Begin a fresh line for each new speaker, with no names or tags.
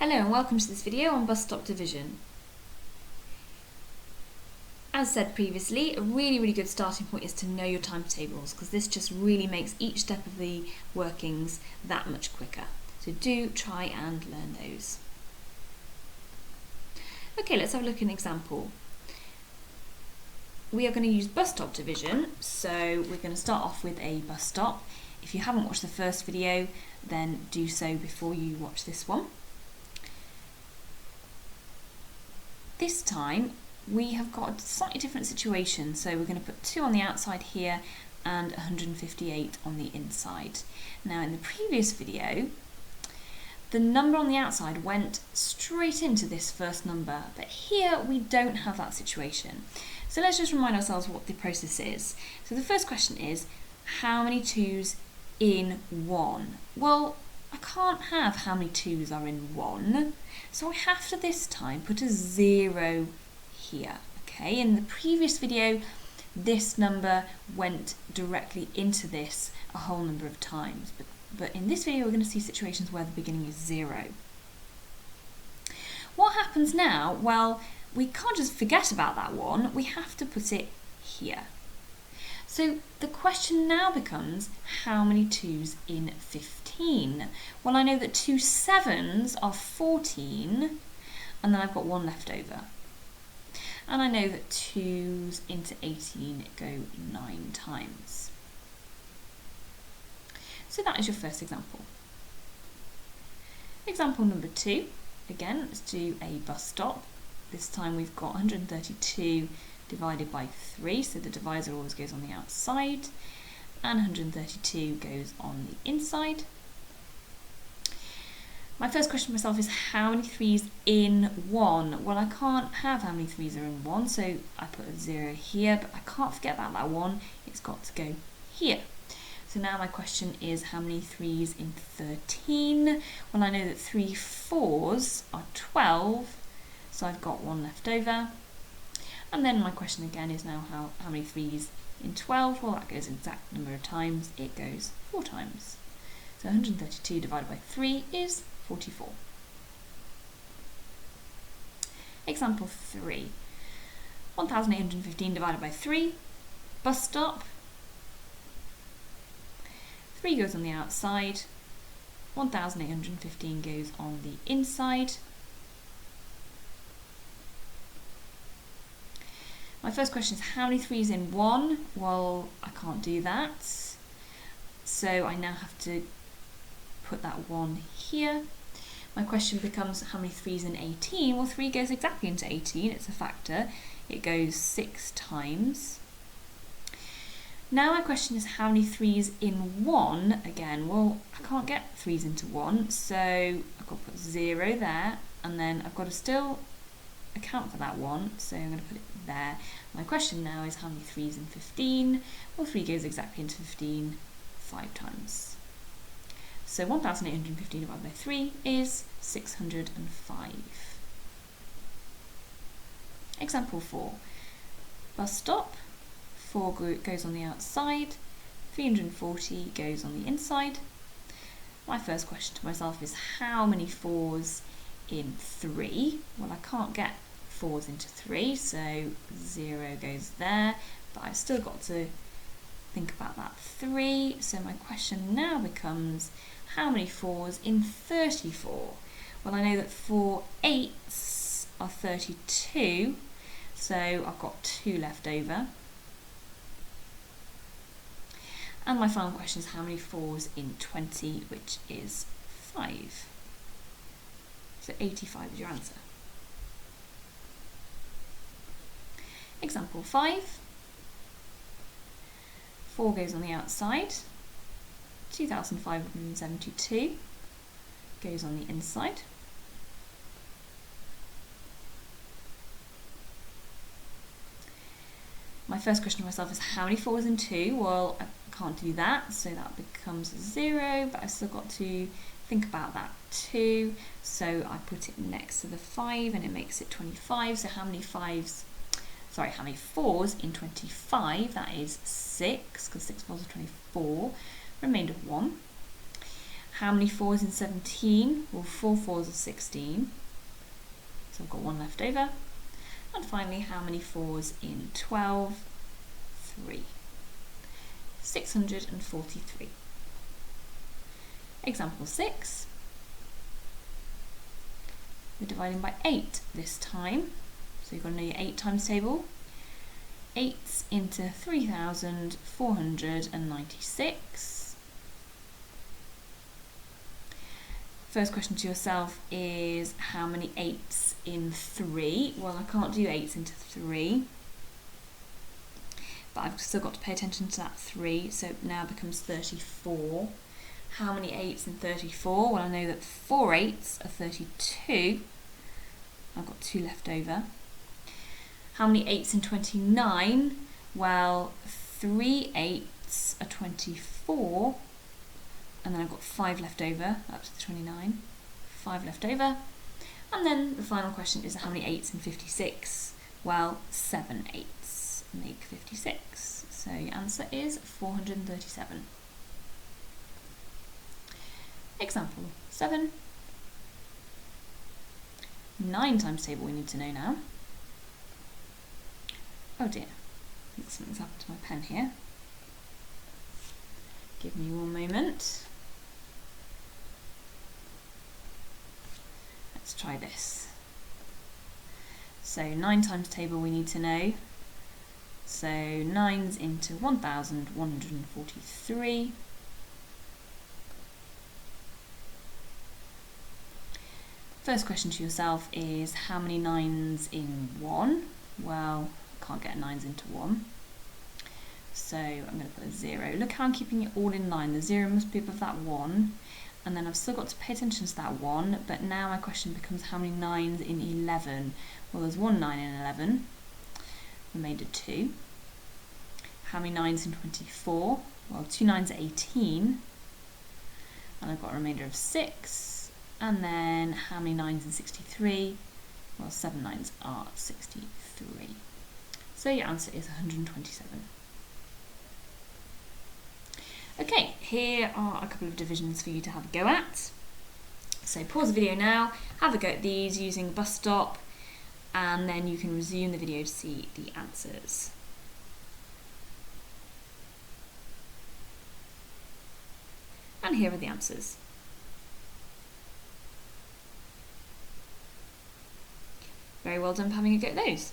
Hello and welcome to this video on bus stop division. As said previously, a really good starting point is to know your timetables, because this just really makes each step of the workings that much quicker. So do try and learn those. Okay, let's have a look at an example. We are going to use bus stop division, so we're going to start off with a bus stop. If you haven't watched the first video, then do so before you watch this one. This time we have got a slightly different situation, so we're going to put 2 on the outside here and 158 on the inside. Now in the previous video, the number on the outside went straight into this first number, but here we don't have that situation. So let's just remind ourselves what the process is. So the first question is, how many 2's in 1? Well, I can't have how many 2's are in 1, so I have to this time put a 0 here. Okay, in the previous video, this number went directly into this a whole number of times, but in this video we're going to see situations where the beginning is 0. What happens now? Well, we can't just forget about that one, we have to put it here. So the question now becomes, how many 2's in 15? Well, I know that 2 7's are 14, and then I've got 1 left over. And I know that 2's into 18 go 9 times. So that is your first example. Example number 2, again, let's do a bus stop. This time we've got 132 divided by 3, so the divisor always goes on the outside, and 132 goes on the inside. My first question to myself is, how many 3's in 1? Well, I can't have how many 3's are in 1, so I put a 0 here, but I can't forget about that one, it's got to go here. So now my question is, how many 3's in 13? Well, I know that 3 4's are 12, so I've got 1 left over. And then my question again is now, how many 3's in 12? Well, that goes an exact number of times, it goes 4 times. So 132 divided by 3 is 44. Example 3. 1815 divided by 3, bus stop. 3 goes on the outside, 1815 goes on the inside. My first question is, how many 3's in 1? Well, I can't do that. So I now have to put that 1 here. My question becomes, how many 3's in 18? Well, 3 goes exactly into 18, it's a factor. It goes 6 times. Now my question is, how many 3's in 1? Again, well, I can't get 3's into 1, so I've got to put 0 there, and then I've got to still account for that 1, so I'm going to put it there. My question now is, how many 3's in 15? Well, 3 goes exactly into 15 5 times. So 1815 divided by 3 is 605. Example 4. Bus stop. 4 goes on the outside, 340 goes on the inside. My first question to myself is, how many 4's in 3? Well, I can't get 4's into 3, so 0 goes there, but I've still got to think about that 3. So my question now becomes, how many 4's in 34? Well, I know that 4 8's are 32, so I've got 2 left over. And my final question is, how many 4's in 20, which is 5. So 85 is your answer. Example 5. 4 goes on the outside, 2572 goes on the inside. My first question to myself is, how many 4's in 2? Well, I can't do that, so that becomes 0, but I've still got to think about that 2, so I put it next to the 5 and it makes it 25. So how many 4's in 25? That is 6, because 6 4's are 24, remainder 1. How many 4s in 17? Well, 4 4s are 16. So I've got 1 left over. And finally, how many 4s in 12? 3. 643. Example 6. We're dividing by 8 this time. So you've got to know your 8 times table. 8 into 3,496. First question to yourself is how many 8s in 3? Well, I can't do 8s into 3, but I've still got to pay attention to that 3, so it now becomes 34. How many 8s in 34? Well, I know that 4 8s are 32. I've got 2 left over. How many 8s in 29? Well, 3 8s are 24, and then I've got 5 left over, up to the 29. 5 left over. And then the final question is how many 8s in 56? Well, 7 8s make 56. So your answer is 437. Example 7. 9 times table we need to know now. Oh dear, I think something's happened to my pen here. Give me one moment. Let's try this. So 9 times table we need to know. So 9's into 1,143. First question to yourself is how many 9's in 1? Well, I can't get 9's into 1. So I'm going to put a 0. Look how I'm keeping it all in line. The 0 must be above that 1. And then I've still got to pay attention to that 1. But now my question becomes how many 9's in 11? Well, there's 1 9 in 11. Remainder 2. How many 9's in 24? Well, 2 9's are 18. And I've got a remainder of 6. And then how many 9's in 63? Well, 7 9's are 63. So your answer is 127. Okay, here are a couple of divisions for you to have a go at. So pause the video now, have a go at these using bus stop, and then you can resume the video to see the answers. And here are the answers. Very well done for having a go at those.